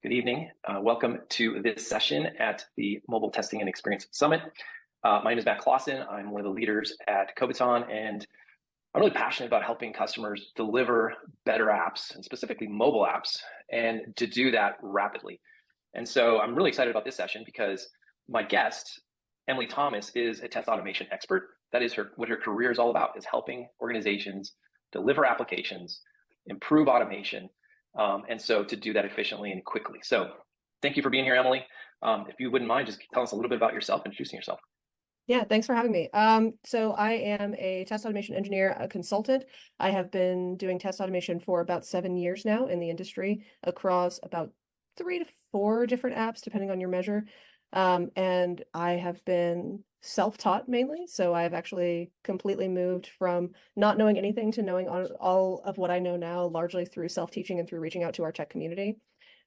Good evening. Welcome to this session at the Mobile Testing and Experience Summit. My name is Matt Clausen. I'm one of the leaders at Kobiton, and I'm really passionate about helping customers deliver better apps, and specifically mobile apps, and to do that rapidly. And so I'm really excited about this session because my guest, Emily Thomas, is a test automation expert. That is what her career is all about, is helping organizations deliver applications, improve automation, and so to do that efficiently and quickly. So thank you for being here, Emily. If you wouldn't mind, just tell us a little bit about yourself, introducing yourself. Yeah, thanks for having me. So I am a test automation engineer, a consultant. I have been doing test automation for about 7 years now in the industry across about 3 to 4 different apps, depending on your measure. And I have been self-taught mainly. So I've actually completely moved from not knowing anything to knowing all of what I know now, largely through self-teaching and through reaching out to our tech community.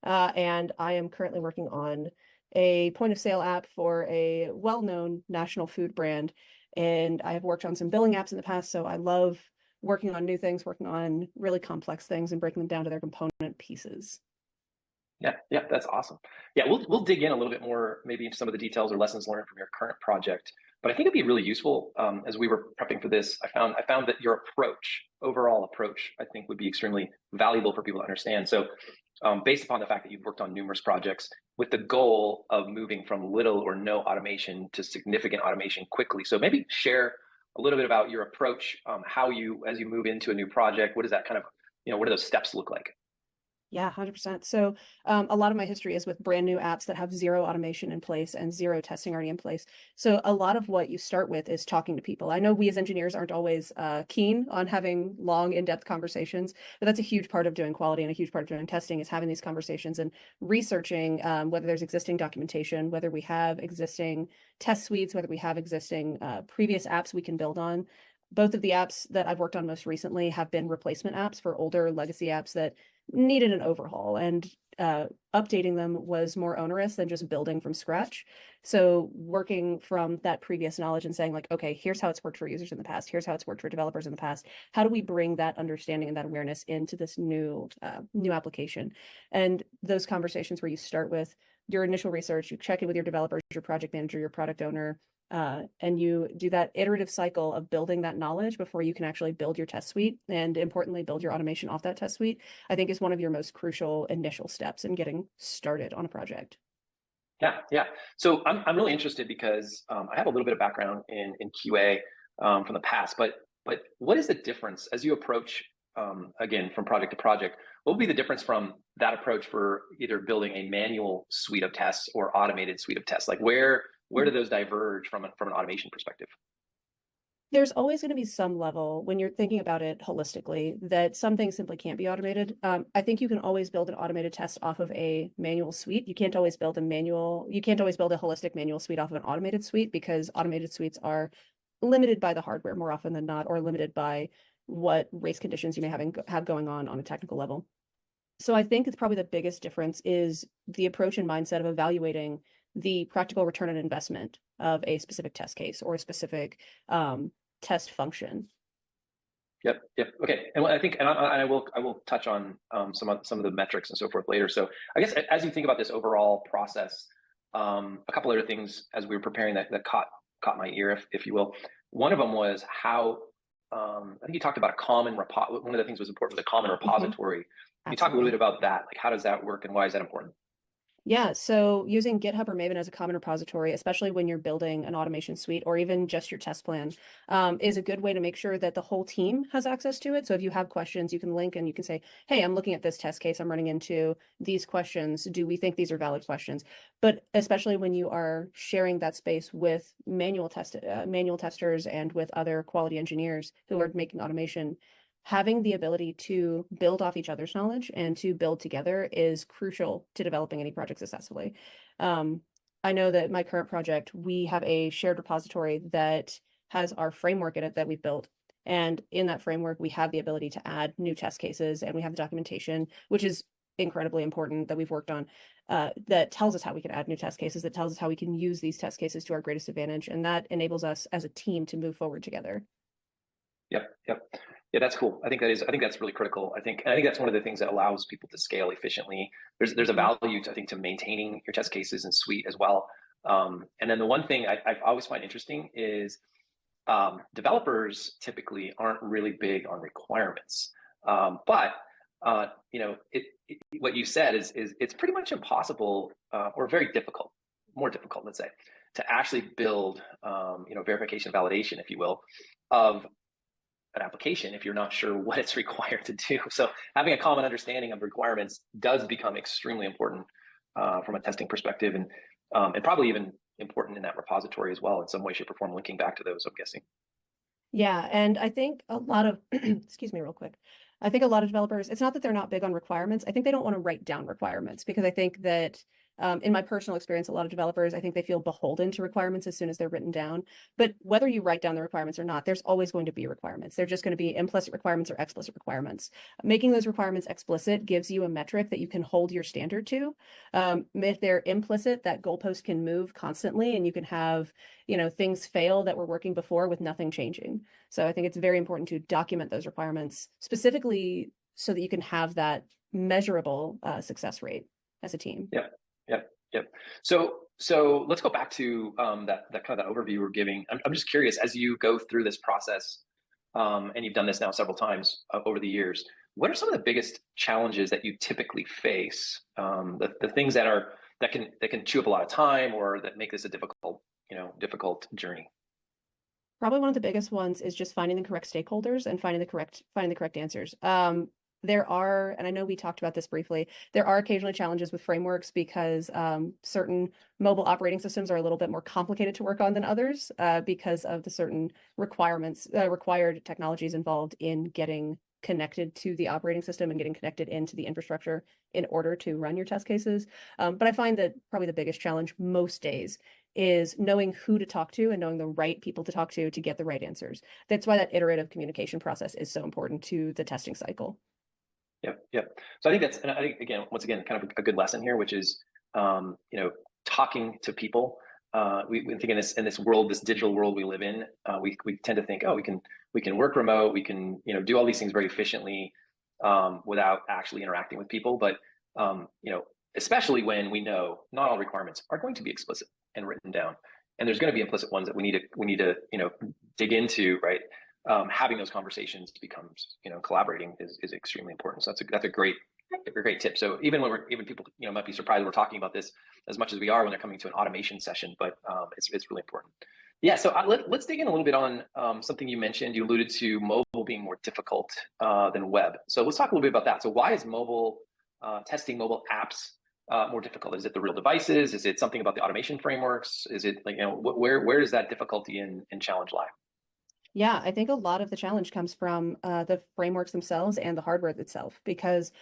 And I am currently working on a point of sale app for a well-known national food brand. And I have worked on some billing apps in the past, so I love working on new things, working on really complex things and breaking them down to their component pieces. Yeah, that's awesome. Yeah, we'll dig in a little bit more, maybe into some of the details or lessons learned from your current project. But I think it'd be really useful as we were prepping for this. I found that your overall approach, I think would be extremely valuable for people to understand. So based upon the fact that you've worked on numerous projects with the goal of moving from little or no automation to significant automation quickly. So maybe share a little bit about your approach, how you, as you move into a new project, what does that kind of, what do those steps look like? Yeah, 100%. So a lot of my history is with brand new apps that have zero automation in place and zero testing already in place. So a lot of what you start with is talking to people. I know we as engineers aren't always keen on having long, in-depth conversations, but that's a huge part of doing quality and a huge part of doing testing is having these conversations and researching whether there's existing documentation, whether we have existing test suites, whether we have existing previous apps we can build on. Both of the apps that I've worked on most recently have been replacement apps for older legacy apps that needed an overhaul, and updating them was more onerous than just building from scratch. So working from that previous knowledge and saying like, okay, here's how it's worked for users in the past. Here's how it's worked for developers in the past. How do we bring that understanding and that awareness into this new application? And those conversations where you start with your initial research, you check in with your developers, your project manager, your product owner, and you do that iterative cycle of building that knowledge before you can actually build your test suite and importantly, build your automation off that test suite, I think is one of your most crucial initial steps in getting started on a project. Yeah. So I'm really interested because I have a little bit of background in QA from the past, but what is the difference as you approach, again, from project to project? What would be the difference from that approach for either building a manual suite of tests or automated suite of tests? Like where do those diverge from an automation perspective? There's always going to be some level when you're thinking about it holistically that some things simply can't be automated. I think you can always build an automated test off of a manual suite. You can't always build a holistic manual suite off of an automated suite because automated suites are limited by the hardware more often than not, or limited by what race conditions you may have going on a technical level. So I think it's probably the biggest difference is the approach and mindset of evaluating the practical return on investment of a specific test case or a specific test function. Yep. Okay. And I think, and I will touch on some of the metrics and so forth later. So I guess as you think about this overall process, a couple other things as we were preparing that caught my ear, if you will. One of them was how I think you talked about one of the things was important was a common repository. Can you talk a little bit about that? Like how does that work and why is that important? Yeah, so using GitHub or Maven as a common repository, especially when you're building an automation suite or even just your test plan, is a good way to make sure that the whole team has access to it. So if you have questions, you can link and you can say, hey, I'm looking at this test case. I'm running into these questions. Do we think these are valid questions? But especially when you are sharing that space with manual testers and with other quality engineers who are making automation, having the ability to build off each other's knowledge and to build together is crucial to developing any project successfully. I know that my current project, we have a shared repository that has our framework in it that we've built. And in that framework, we have the ability to add new test cases and we have the documentation, which is incredibly important that we've worked on, that tells us how we can add new test cases, that tells us how we can use these test cases to our greatest advantage. And that enables us as a team to move forward together. Yep. Yeah, that's cool. I think that's really critical. I think that's one of the things that allows people to scale efficiently. There's a Mhm. value to, I think, to maintaining your test cases and suite as well. And then the one thing I always find interesting is developers typically aren't really big on requirements. But you know, what you said is it's pretty much impossible or very difficult, more difficult, let's say, to actually build you know, verification validation, if you will, of an application if you're not sure what it's required to do. So having a common understanding of requirements does become extremely important from a testing perspective, and probably even important in that repository as well in some way, shape, or form, linking back to those, I'm guessing. Yeah, and I think a lot of, excuse me, real quick. I think a lot of developers, it's not that they're not big on requirements. I think they don't want to write down requirements because I think that in my personal experience, a lot of developers, I think they feel beholden to requirements as soon as they're written down. But whether you write down the requirements or not, there's always going to be requirements. They're just going to be implicit requirements or explicit requirements. Making those requirements explicit gives you a metric that you can hold your standard to. If they're implicit, that goalpost can move constantly and you can have, you know, things fail that were working before with nothing changing. So I think it's very important to document those requirements specifically so that you can have that measurable success rate as a team. Yep, yep, yep. So let's go back to that kind of that overview we're giving. I'm just curious, as you go through this process, and you've done this now several times over the years, what are some of the biggest challenges that you typically face? The things that can chew up a lot of time or that make this a difficult journey. Probably one of the biggest ones is just finding the correct stakeholders and finding the correct answers. There are, and I know we talked about this briefly, there are occasionally challenges with frameworks because certain mobile operating systems are a little bit more complicated to work on than others because of the certain requirements, required technologies involved in getting connected to the operating system and getting connected into the infrastructure in order to run your test cases. But I find that probably the biggest challenge most days is knowing who to talk to and knowing the right people to talk to get the right answers. That's why that iterative communication process is so important to the testing cycle. Yep, yep. So I think that's, and I think again, once again, kind of a good lesson here, which is, you know, talking to people. We think in this world, this digital world we live in, we tend to think, oh, we can work remote, we can, you know, do all these things very efficiently without actually interacting with people. But you know, especially when we know not all requirements are going to be explicit and written down, and there's going to be implicit ones that we need to you know, dig into, right? Having those conversations becomes, you know, collaborating is extremely important. So that's a great tip. So even people, you know, might be surprised we're talking about this as much as we are when they're coming to an automation session, but it's really important. Yeah. So let's dig in a little bit on something you mentioned. You alluded to mobile being more difficult than web. So let's talk a little bit about that. So why is mobile testing mobile apps more difficult? Is it the real devices? Is it something about the automation frameworks? Is it like, you know, where does that difficulty and challenge lie? Yeah, I think a lot of the challenge comes from the frameworks themselves and the hardware itself, because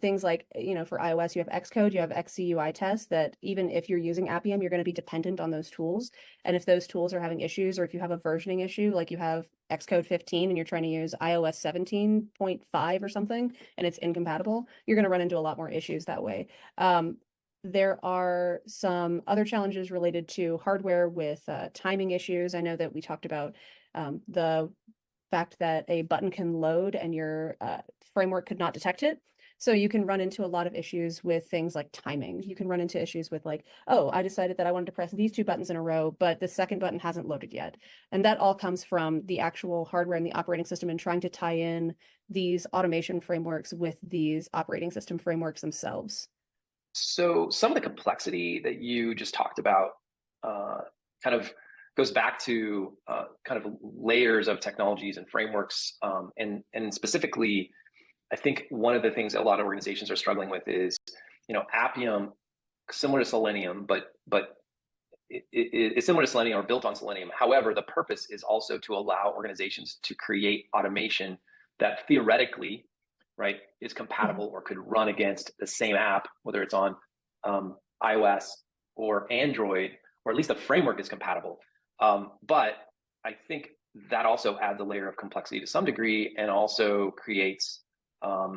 things like, you know, for iOS, you have Xcode, you have XCUI tests that even if you're using Appium, you're going to be dependent on those tools. And if those tools are having issues, or if you have a versioning issue, like you have Xcode 15 and you're trying to use iOS 17.5 or something, and it's incompatible, you're going to run into a lot more issues that way. There are some other challenges related to hardware with timing issues. I know that we talked about the fact that a button can load and your framework could not detect it. So you can run into a lot of issues with things like timing. You can run into issues with like, oh, I decided that I wanted to press these two buttons in a row, but the second button hasn't loaded yet. And that all comes from the actual hardware and the operating system and trying to tie in these automation frameworks with these operating system frameworks themselves. So some of the complexity that you just talked about kind of goes back to kind of layers of technologies and frameworks, and specifically, I think one of the things that a lot of organizations are struggling with is, you know, Appium, similar to Selenium, but it's similar to Selenium or built on Selenium. However, the purpose is also to allow organizations to create automation that theoretically, right, is Mhm. compatible or could run against the same app, whether it's on iOS or Android, or at least the framework is compatible. But I think that also adds a layer of complexity to some degree and also creates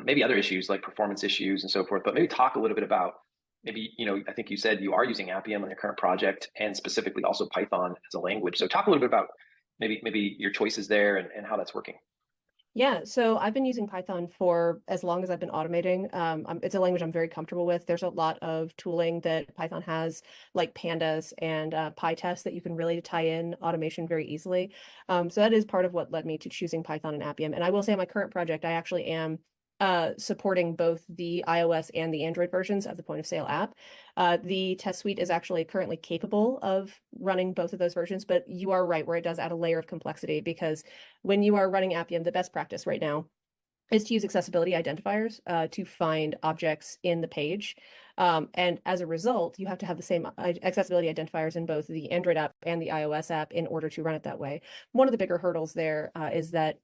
maybe other issues like performance issues and so forth. But maybe talk a little bit about maybe, you know, I think you said you are using Appium on your current project and specifically also Python as a language. So talk a little bit about maybe your choices there and how that's working. Yeah, so I've been using Python for as long as I've been automating. It's a language I'm very comfortable with. There's a lot of tooling that Python has, like pandas and PyTest, that you can really tie in automation very easily. So that is part of what led me to choosing Python and Appium. And I will say on my current project, I actually am supporting both the iOS and the Android versions of the point of sale app. The test suite is actually currently capable of running both of those versions, but you are right where it does add a layer of complexity, because when you are running Appium, the best practice right now is to use accessibility identifiers to find objects in the page. And as a result, you have to have the same accessibility identifiers in both the Android app and the iOS app in order to run it that way. One of the bigger hurdles there is that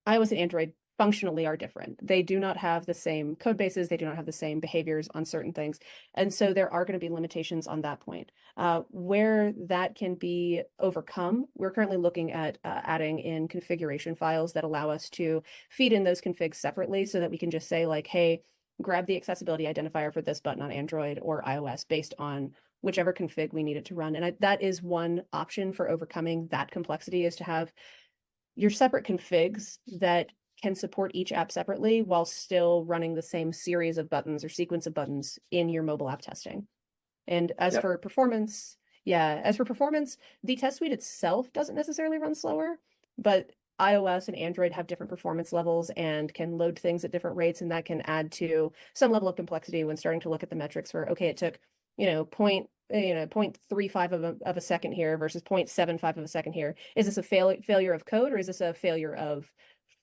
iOS and Android functionally are different. They do not have the same code bases. They do not have the same behaviors on certain things. And so there are going to be limitations on that point. Where that can be overcome, we're currently looking at adding in configuration files that allow us to feed in those configs separately so that we can just say like, hey, grab the accessibility identifier for this button on Android or iOS based on whichever config we need it to run. And that is one option for overcoming that complexity, is to have your separate configs that can support each app separately while still running the same series of buttons or sequence of buttons in your mobile app testing. And as for performance, the test suite itself doesn't necessarily run slower, but iOS and Android have different performance levels and can load things at different rates, and that can add to some level of complexity when starting to look at the metrics for, okay, it took, 0.35 of a second here versus 0.75 of a second here. Is this a failure of code, or is this a failure of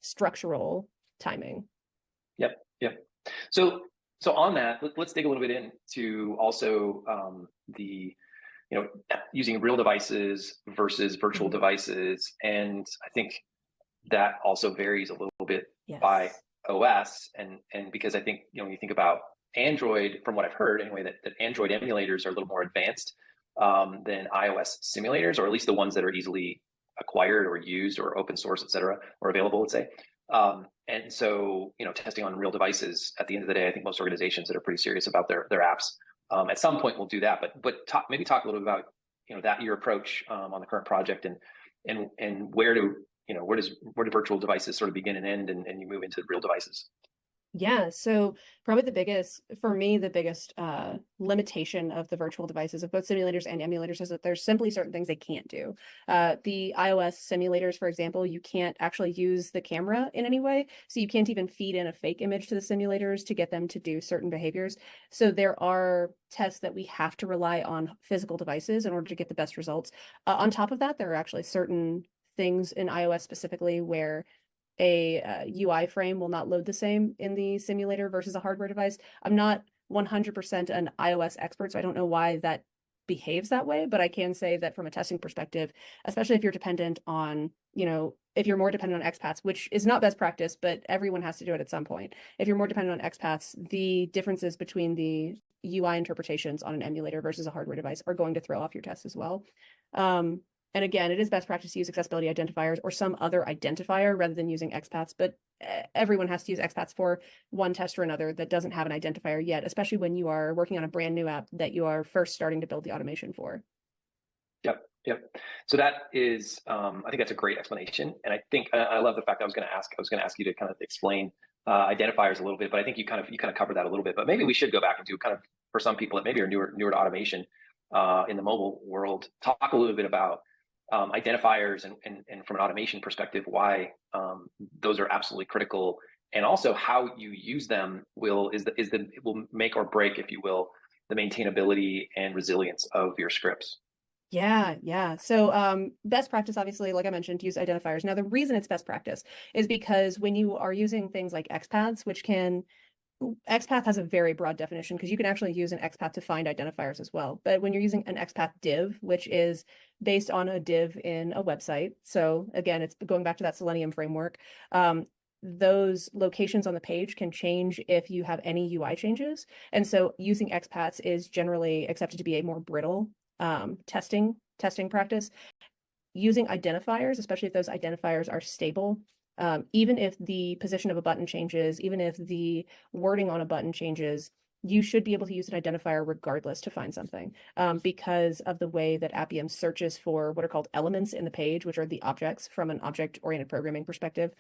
structural timing? Yep. So on that, let's dig a little bit into also the using real devices versus virtual devices, and I think that also varies a little bit by OS, and because I think when you think about Android, from what I've heard anyway, that Android emulators are a little more advanced than iOS simulators, or at least the ones that are easily acquired or used or open source, et cetera, or available, let's say. And so, testing on real devices, at the end of the day, I think most organizations that are pretty serious about their apps at some point will do that. But maybe talk a little bit about that your approach on the current project, and where do virtual devices sort of begin and end, and you move into real devices. Yeah, so probably the biggest limitation of the virtual devices of both simulators and emulators is that there's simply certain things they can't do. The iOS simulators, for example, you can't actually use the camera in any way. So you can't even feed in a fake image to the simulators to get them to do certain behaviors. So there are tests that we have to rely on physical devices in order to get the best results. On top of that, there are actually certain things in iOS specifically where a UI frame will not load the same in the simulator versus a hardware device. I'm not 100% an iOS expert, so I don't know why that behaves that way, but I can say that from a testing perspective, especially if you're dependent on, if you're more dependent on expats, which is not best practice, but everyone has to do it at some point. If you're more dependent on expats, the differences between the UI interpretations on an emulator versus a hardware device are going to throw off your tests as well. And again, it is best practice to use accessibility identifiers or some other identifier rather than using expats, but everyone has to use expats for one test or another that doesn't have an identifier yet, especially when you are working on a brand new app that you are first starting to build the automation for. Yep. So that is, I think that's a great explanation. And I think I love the fact that I was going to ask you to kind of explain identifiers a little bit, but I think you kind of covered that a little bit, but maybe we should go back and do kind of, for some people that maybe are newer to automation in the mobile world, talk a little bit about identifiers and from an automation perspective, why those are absolutely critical, and also how you use them will make or break, if you will, the maintainability and resilience of your scripts. Yeah. So best practice, obviously, like I mentioned, use identifiers. Now, the reason it's best practice is because when you are using things like XPaths, XPath has a very broad definition because you can actually use an XPath to find identifiers as well. But when you're using an XPath div, which is based on a div in a website, so again, it's going back to that Selenium framework, those locations on the page can change if you have any UI changes. And so using XPaths is generally accepted to be a more brittle testing practice. Using identifiers, especially if those identifiers are stable, even if the position of a button changes, even if the wording on a button changes, you should be able to use an identifier regardless to find something, because of the way that Appium searches for what are called elements in the page, which are the objects from an object-oriented programming perspective.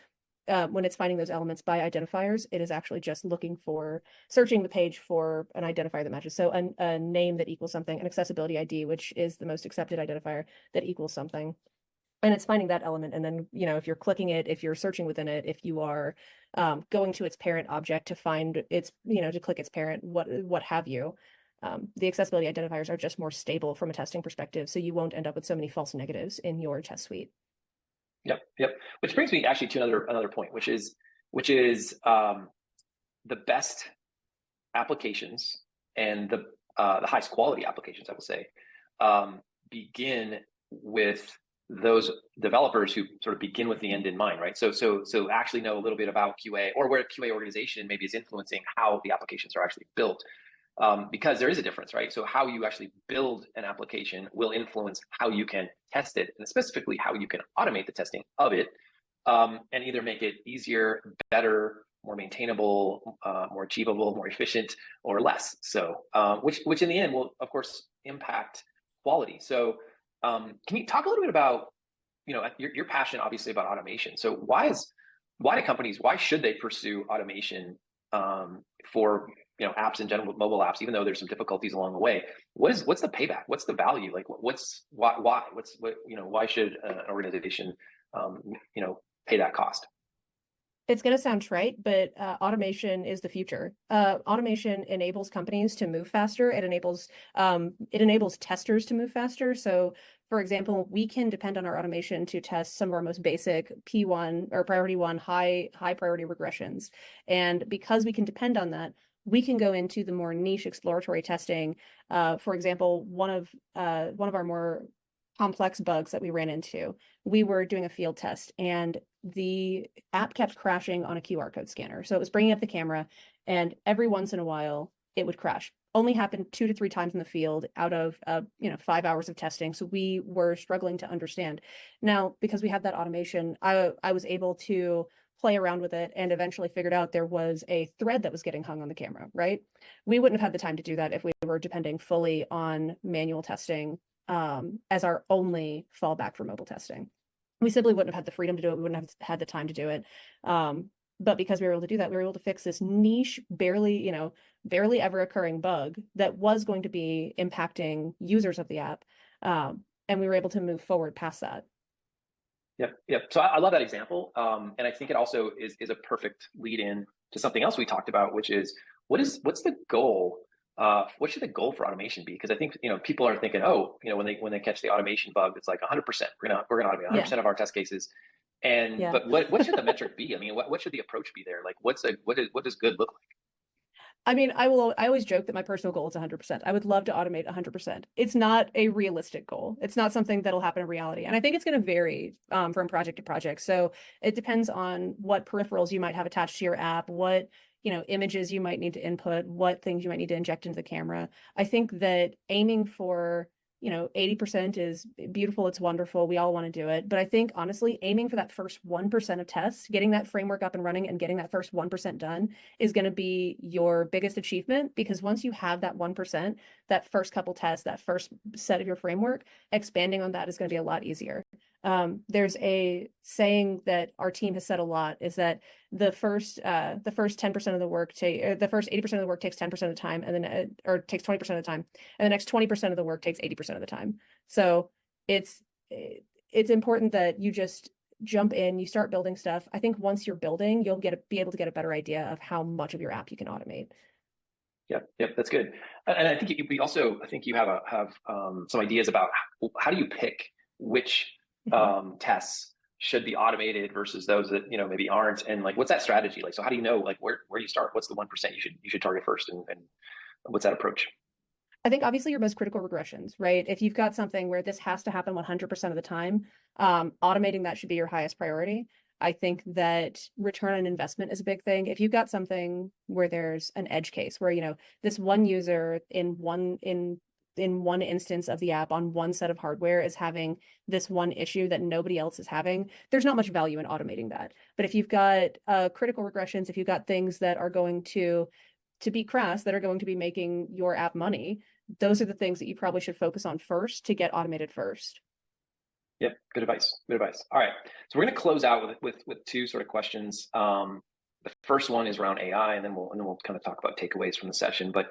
when it's finding those elements by identifiers, it is actually just looking for, searching the page for an identifier that matches. So a name that equals something, an accessibility ID, which is the most accepted identifier that equals something. And it's finding that element. And then, if you're clicking it, if you're searching within it, if you are going to its parent object to find its, to click its parent, what have you. The accessibility identifiers are just more stable from a testing perspective, so you won't end up with so many false negatives in your test suite. Yep. Which brings me actually to another point, which is the best applications and the highest quality applications, I will say, begin with those developers who sort of begin with the end in mind, right? So actually know a little bit about QA, or where QA organization maybe is influencing how the applications are actually built. Because there is a difference, right? So how you actually build an application will influence how you can test it, and specifically how you can automate the testing of it, and either make it easier, better, more maintainable, more achievable, more efficient, or less. So, which in the end will, of course, impact quality. So, can you talk a little bit about, your passion, obviously, about automation? So, why should they pursue automation for apps in general, mobile apps, even though there's some difficulties along the way? What's the payback? What's the value? Like, why should an organization pay that cost? It's going to sound trite, but automation is the future. Automation enables companies to move faster. It enables testers to move faster. So, for example, we can depend on our automation to test some of our most basic P1 or priority 1 high priority regressions. And because we can depend on that, we can go into the more niche exploratory testing. For example, one of our more complex bugs that we ran into, we were doing a field test and the app kept crashing on a QR code scanner. So it was bringing up the camera, and every once in a while it would crash. Only happened 2 to 3 times in the field out of 5 hours of testing. So we were struggling to understand. Now, because we had that automation, I was able to play around with it and eventually figured out there was a thread that was getting hung on the camera, right? We wouldn't have had the time to do that if we were depending fully on manual testing as our only fallback for mobile testing. We simply wouldn't have had the freedom to do it. We wouldn't have had the time to do it. But because we were able to do that, we were able to fix this niche, barely ever occurring bug that was going to be impacting users of the app. And we were able to move forward past that. Yep. So I love that example. And I think it also is a perfect lead in to something else we talked about, which is what's the goal? What should the goal for automation be? Because I think, people are thinking, when they catch the automation bug, it's like 100%. We're gonna automate 100% of our test cases. But what should the metric be? I mean, what should the approach be there? Like, what does good look like? I mean, I always joke that my personal goal is 100%. I would love to automate 100%. It's not a realistic goal. It's not something that'll happen in reality. And I think it's going to vary from project to project. So it depends on what peripherals you might have attached to your app, what images you might need to input, what things you might need to inject into the camera. I think that aiming for 80% is beautiful. It's wonderful. We all want to do it. But I think, honestly, aiming for that first 1% of tests, getting that framework up and running and getting that first 1% done is going to be your biggest achievement, because once you have that 1%, that first couple tests, that first set of your framework, expanding on that is going to be a lot easier. There's a saying that our team has said a lot, is that the first 10% of the work the first 80% of the work takes 10% of the time, and then or takes 20% of the time, and the next 20% of the work takes 80% of the time. So it's important that you just jump in, you start building stuff. I think once you're building, you'll be able to get a better idea of how much of your app you can automate. Yep, that's good. And I think you have some ideas about how do you pick which tests should be automated versus those that maybe aren't, and like what's that strategy like? So how do you know like where do you start? What's the 1% you should target first, and what's that approach? I think obviously your most critical regressions, right? If you've got something where this has to happen 100% of the time, automating that should be your highest priority. I think that return on investment is a big thing. If you've got something where there's an edge case where this one user in one instance of the app on one set of hardware is having this one issue that nobody else is having, there's not much value in automating that. But if you've got critical regressions, if you've got things that are going to be crass, that are going to be making your app money, those are the things that you probably should focus on first to get automated first. Yep. Good advice. Good advice. All right. So we're going to close out with two sort of questions. The first one is around AI, and then we'll kind of talk about takeaways from the session. But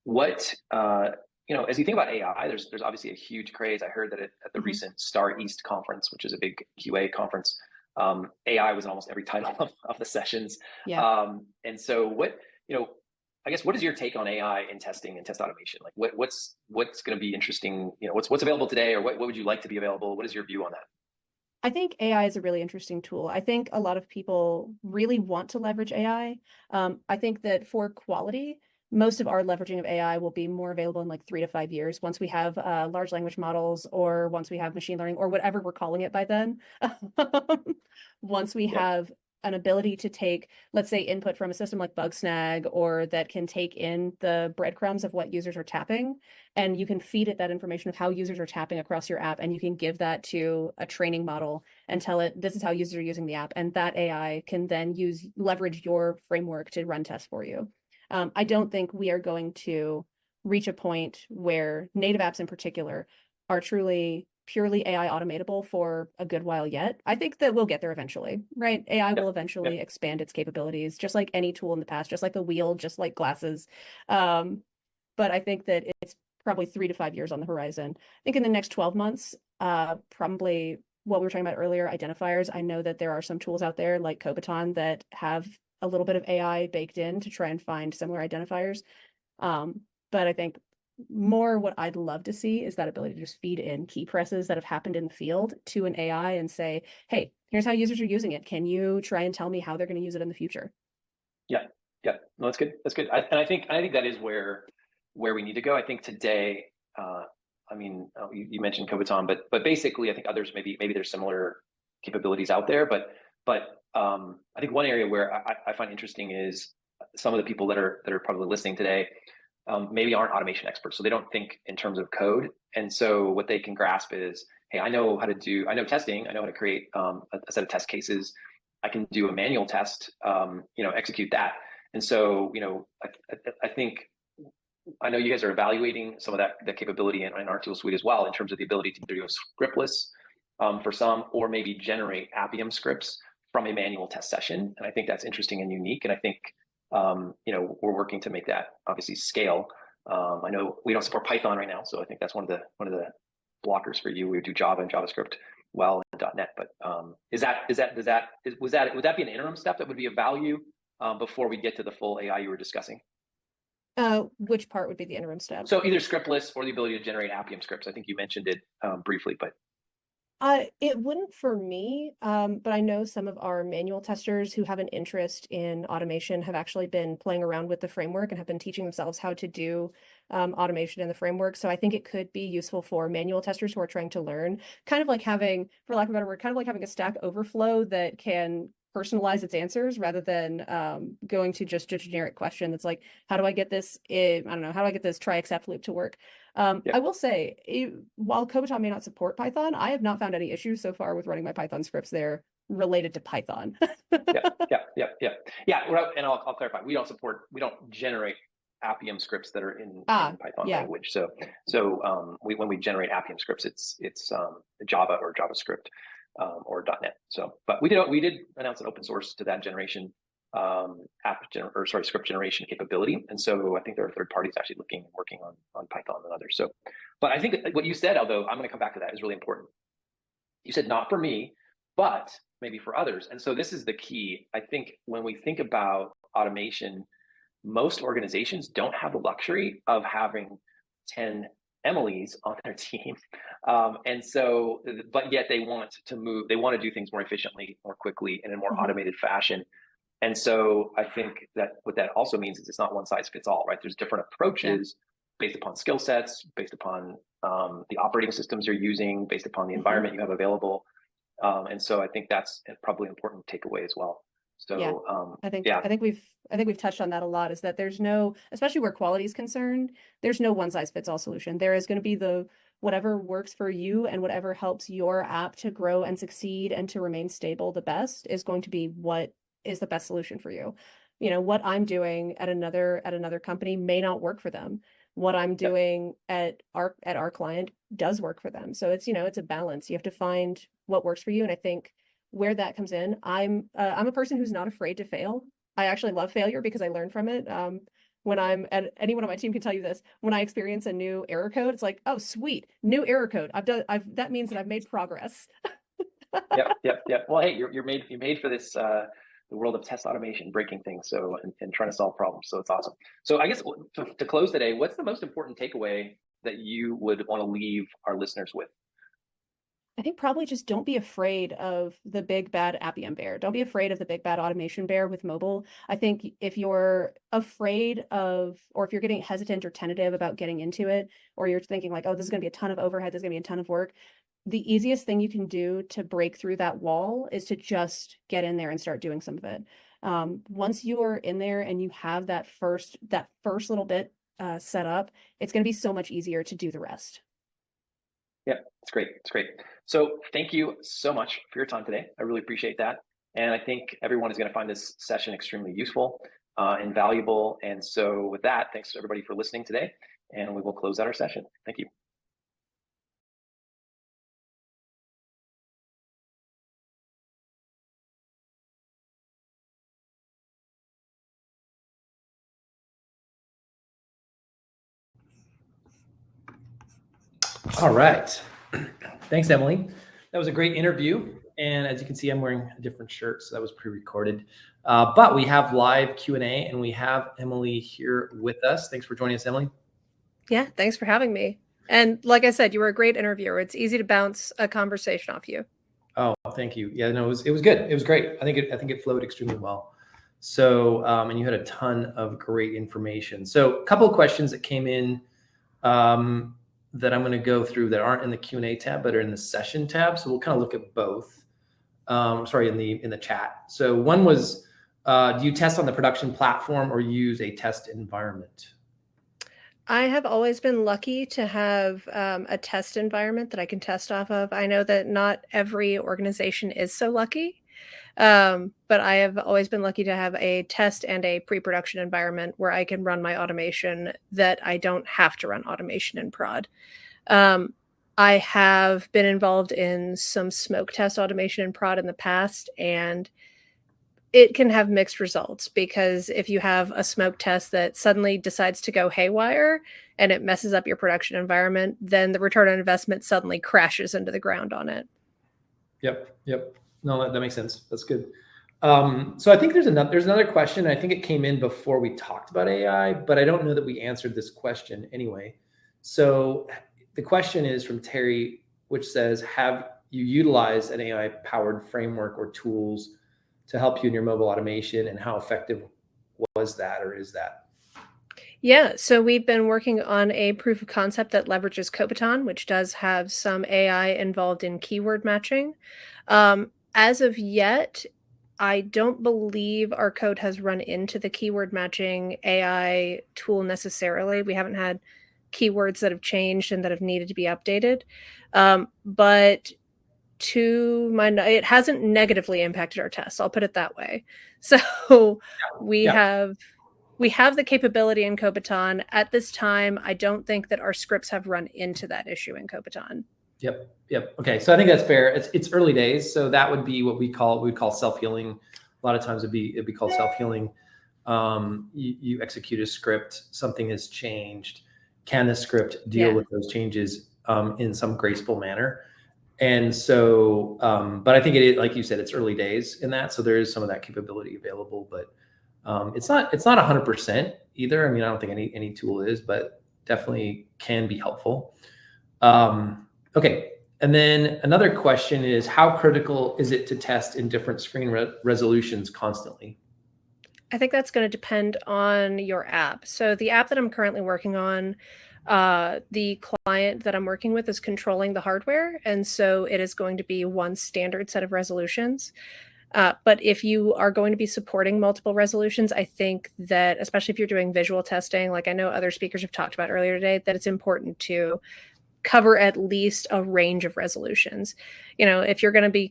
what as you think about AI, there's obviously a huge craze. I heard that at the recent Star East conference, which is a big QA conference, AI was in almost every title of the sessions. Yeah. And so I guess what is your take on AI in testing and test automation? Like what's going to be interesting? What's available today, or what would you like to be available? What is your view on that? I think AI is a really interesting tool. I think a lot of people really want to leverage AI. I think that for quality, most of our leveraging of AI will be more available in like 3 to 5 years once we have large language models, or once we have machine learning, or whatever we're calling it by then. Once we Yep. have an ability to take, let's say, input from a system like Bugsnag, or that can take in the breadcrumbs of what users are tapping, and you can feed it that information of how users are tapping across your app, and you can give that to a training model and tell it this is how users are using the app, and that AI can then leverage your framework to run tests for you. I don't think we are going to reach a point where native apps in particular are truly purely AI automatable for a good while yet. I think that we'll get there eventually, right? AI will Yep. eventually Yep. expand its capabilities, just like any tool in the past, just like the wheel, just like glasses. But I think that it's probably 3 to 5 years on the horizon. I think in the next 12 months, probably what we were talking about earlier, identifiers. I know that there are some tools out there like Kobiton that have a little bit of AI baked in to try and find similar identifiers. But I think more what I'd love to see is that ability to just feed in key presses that have happened in the field to an AI and say, hey, here's how users are using it. Can you try and tell me how they're going to use it in the future? Yeah. Yeah. No, that's good. That's good. And I think that is where we need to go. I think today, you mentioned Kobiton, but basically, I think others maybe there's similar capabilities out there. But I think one area where I find interesting is some of the people that are probably listening today maybe aren't automation experts, so they don't think in terms of code. And so what they can grasp is, hey, I know testing, I know how to create a set of test cases. I can do a manual test, execute that. And so, I think I know you guys are evaluating some of that capability in our tool suite as well, in terms of the ability to either go scriptless for some, or maybe generate Appium scripts from a manual test session. And I think that's interesting and unique. And I think we're working to make that obviously scale. I know we don't support Python right now, so I think that's one of the blockers for you. We would do Java and JavaScript well and .NET. But would that be an interim step that would be of value before we get to the full AI you were discussing? Which part would be the interim step? So either scriptless or the ability to generate Appium scripts. I think you mentioned it briefly, but it wouldn't for me, but I know some of our manual testers who have an interest in automation have actually been playing around with the framework and have been teaching themselves how to do automation in the framework. So I think it could be useful for manual testers who are trying to learn, kind of like having, for lack of a better word, kind of like having a Stack Overflow that can personalize its answers rather than going to just a generic question that's like, how do I get this? I don't know, how do I get this try except loop to work? yeah. I will say, while Kobiton may not support Python, I have not found any issues so far with running my Python scripts there related to Python. Yeah. And I'll clarify. We don't generate Appium scripts that are in Python language. So when we generate Appium scripts, it's Java or JavaScript or .NET. So, but we did announce an open source to that generation script generation capability. And so I think there are third parties actually working on Python and others. So, but I think what you said, although I'm going to come back to that, is really important. You said not for me, but maybe for others. And so this is the key. I think when we think about automation, most organizations don't have the luxury of having 10 Emilys on their team. And so, but yet they want to do things more efficiently, more quickly, and in a more automated fashion. And so I think that what that also means is it's not one size fits all, right? There's different approaches based upon skill sets, based upon the operating systems you're using, based upon the environment you have available. And so I think that's probably an important takeaway as well. So I think we've touched on that a lot, is that there's no, especially where quality is concerned, there's no one size fits all solution. There is going to be whatever works for you, and whatever helps your app to grow and succeed and to remain stable the best is going to be what is the best solution for you. What I'm doing at another company may not work for them. what I'm doing at our client does work for them. So it's, it's a balance. You have to find what works for you. And I think where that comes in, I'm a person who's not afraid to fail. I actually love failure because I learn from it. When I'm at anyone on my team can tell you this, when I experience a new error code, it's like, oh, sweet, new error code. That means that I've made progress. Yep. Well, hey, you're made for this, the world of test automation, breaking things, so and trying to solve problems. So it's awesome. So I guess to close today, what's the most important takeaway that you would want to leave our listeners with? I think probably just don't be afraid of the big bad Appium bear. Don't be afraid of the big bad automation bear with mobile. I think if you're afraid of, or if you're getting hesitant or tentative about getting into it, or you're thinking like, oh, this is going to be a ton of overhead, there's going to be a ton of work, the easiest thing you can do to break through that wall is to just get in there and start doing some of it. Once you are in there and you have that first little bit set up, it's going to be so much easier to do the rest. Yeah, it's great. It's great. So thank you so much for your time today. I really appreciate that. And I think everyone is going to find this session extremely useful and valuable. And so with that, thanks to everybody for listening today. And we will close out our session. Thank you. All right. Thanks, Emily. That was a great interview. And as you can see, I'm wearing a different shirt, so that was pre-recorded. But we have live Q&A, and we have Emily here with us. Thanks for joining us, Emily. Yeah, thanks for having me. And like I said, you were a great interviewer. It's easy to bounce a conversation off you. Oh, thank you. Yeah, no, it was good. It was great. I think it flowed extremely well. So, and you had a ton of great information. So, a couple of questions that came in that I'm going to go through that aren't in the Q&A tab, but are in the session tab. So we'll kind of look at both. Sorry, in the chat. So one was, do you test on the production platform or use a test environment? I have always been lucky to have a test environment that I can test off of. I know that not every organization is so lucky, but I have always been lucky to have a test and a pre-production environment where I can run my automation that I don't have to run automation in prod. I have been involved in some smoke test automation in prod in the past, and it can have mixed results because if you have a smoke test that suddenly decides to go haywire and it messes up your production environment, then the return on investment suddenly crashes into the ground on it. Yep. No, that makes sense. That's good. So I think there's another question. I think it came in before we talked about AI, but I don't know that we answered this question anyway. So the question is from Terry, which says, have you utilized an AI-powered framework or tools to help you in your mobile automation, and how effective was that, or is that? Yeah, so we've been working on a proof of concept that leverages Kobiton, which does have some AI involved in keyword matching. As of yet, I don't believe our code has run into the keyword matching AI tool necessarily. We haven't had keywords that have changed and that have needed to be updated. But it hasn't negatively impacted our tests. I'll put it that way. So we have the capability in Kobiton. At this time, I don't think that our scripts have run into that issue in Kobiton. Yep. Okay, so I think that's fair. It's early days, so that would be what we call self-healing. A lot of times it'd be called self-healing. You execute a script, something has changed. Can the script deal with those changes in some graceful manner? And so, but I think it is, like you said, it's early days in that, so there is some of that capability available, but it's not 100% either. I mean, I don't think any tool is, but definitely can be helpful. Okay. And then another question is, how critical is it to test in different screen resolutions constantly? I think that's going to depend on your app. So the app that I'm currently working on, the client that I'm working with is controlling the hardware. And so it is going to be one standard set of resolutions. But if you are going to be supporting multiple resolutions, I think that, especially if you're doing visual testing, like I know other speakers have talked about earlier today, that it's important to cover at least a range of resolutions. If you're going to be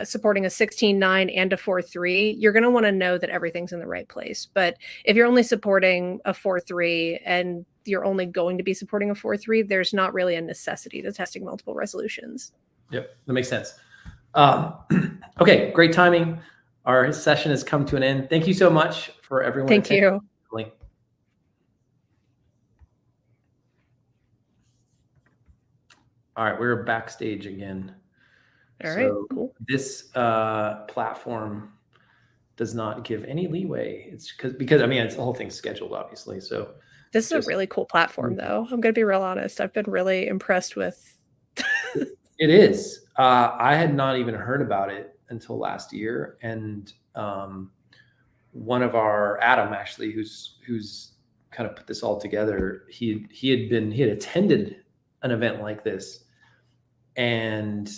supporting a 16:9 and a 4:3, you're going to want to know that everything's in the right place. But if you're only supporting a 4:3 and you're only going to be supporting a 4.3, there's not really a necessity to testing multiple resolutions. Yep, that makes sense. Okay, great timing. Our session has come to an end. Thank you so much for everyone. Thank you. All right, we're backstage again. All right, cool. This platform does not give any leeway. It's because I mean, it's the whole thing's scheduled, obviously. So this is a really cool platform, though. I'm going to be real honest. I've been really impressed with. It is. I had not even heard about it until last year, and one of our Adam actually, who's kind of put this all together. He had attended an event like this, and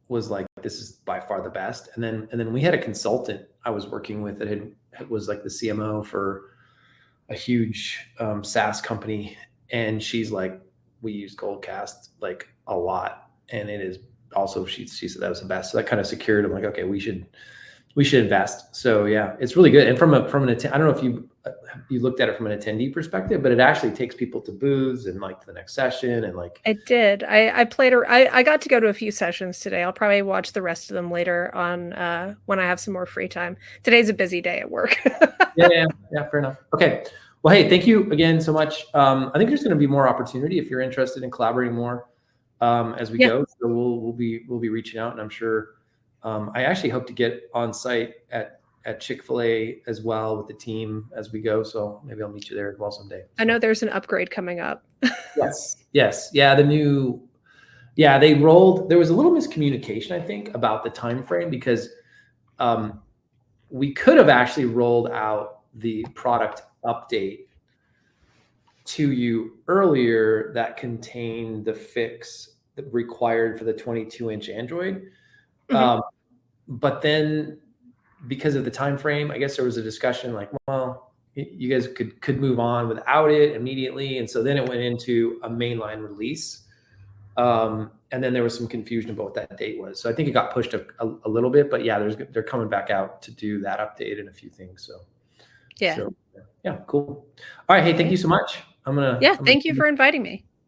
was like, this is by far the best. And then we had a consultant I was working with that was like the CMO for a huge SaaS company, and she's like, we use Goldcast like a lot, and it is also she said that was the best. So that kind of secured. I'm like, okay, we should invest. So yeah, it's really good. And from an I don't know if you looked at it from an attendee perspective, but it actually takes people to booths and like to the next session and like. It did. I got to go to a few sessions today. I'll probably watch the rest of them later on when I have some more free time. Today's a busy day at work. yeah, fair enough. Okay. Well, hey, thank you again so much. I think there's going to be more opportunity if you're interested in collaborating more as we go. So we'll be reaching out, and I'm sure. I actually hope to get on site at Chick-fil-A as well with the team as we go. So maybe I'll meet you there as well someday. I know there's an upgrade coming up. Yes. Yeah. They rolled, there was a little miscommunication, I think, about the time frame, because we could have actually rolled out the product update to you earlier that contained the fix required for the 22-inch Android. But then because of the time frame, I guess there was a discussion like, well, you guys could move on without it immediately. And so then it went into a mainline release. And then there was some confusion about what that date was. So I think it got pushed a little bit, but yeah, they're coming back out to do that update and a few things. So yeah, cool. All right. Hey, thank you so much. Thank you for inviting me.